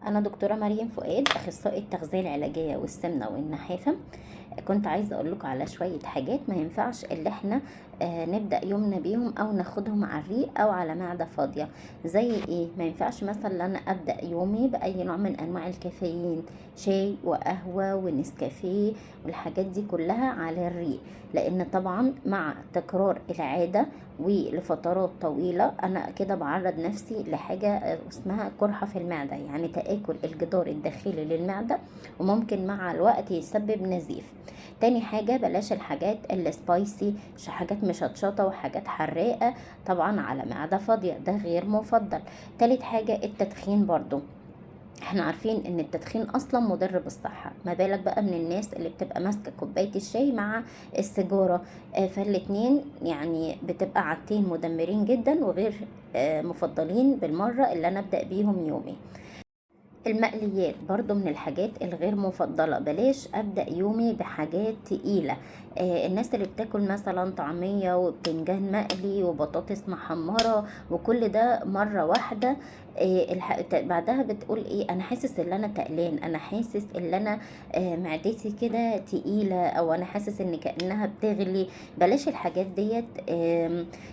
أنا دكتورة مريم فؤاد، أخصائي التغذية العلاجية والسمنة والنحافة. كنت عايزة أقول لكم على شوية حاجات ما ينفعش اللي احنا نبدأ يومنا بيهم أو ناخدهم على الريق أو على معدة فاضية. زي ايه؟ ما ينفعش مثلا ان أنا أبدأ يومي بأي نوع من أنواع الكافيين، شاي وقهوة ونسكافيه والحاجات دي كلها على الريق، لأن طبعا مع تكرار العادة ولفترات طويلة أنا كده بعرض نفسي لحاجة اسمها قرحة في المعدة، يعني تآكل الجدار الداخلي للمعدة، وممكن مع الوقت يسبب نزيف. تاني حاجة بلاش الحاجات السبايسي، حاجات مشطشطة وحاجات حراقة طبعا على معدة فاضية، ده غير مفضل. تالت حاجة التدخين برضو، احنا عارفين ان التدخين اصلا مضر بالصحة، ما بالك بقى من الناس اللي بتبقى ماسكة كوباية الشاي مع السيجارة. فالاتنين يعني بتبقى عادتين مدمرين جدا وغير مفضلين بالمرة اللي انا ابدأ بيهم يومي. المقليات برضو من الحاجات الغير مفضلة، بلاش أبدأ يومي بحاجات تقيلة. الناس اللي بتاكل مثلا طعمية وبتنجان مقلي وبطاطس محمرة وكل ده مرة واحدة، بعدها بتقول ايه، انا حاسس ان انا تقلان، انا حاسس ان انا معدتي كده تقيلة، او انا حاسس ان كأنها بتغلي. بلاش الحاجات ديت.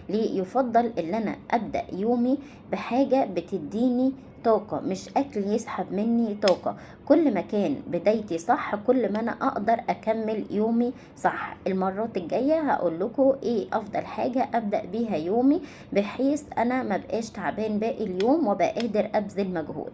ليه يفضل ان انا أبدأ يومي بحاجة بتديني طاقة، مش أكل يسحب مني طاقة. كل ما كان بدايتي صح كل ما أنا أقدر أكمل يومي صح. المرات الجاية هقول لكم إيه أفضل حاجة أبدأ بيها يومي، بحيث أنا ما بقاش تعبان باقي اليوم وبقى قادر أبذل مجهود.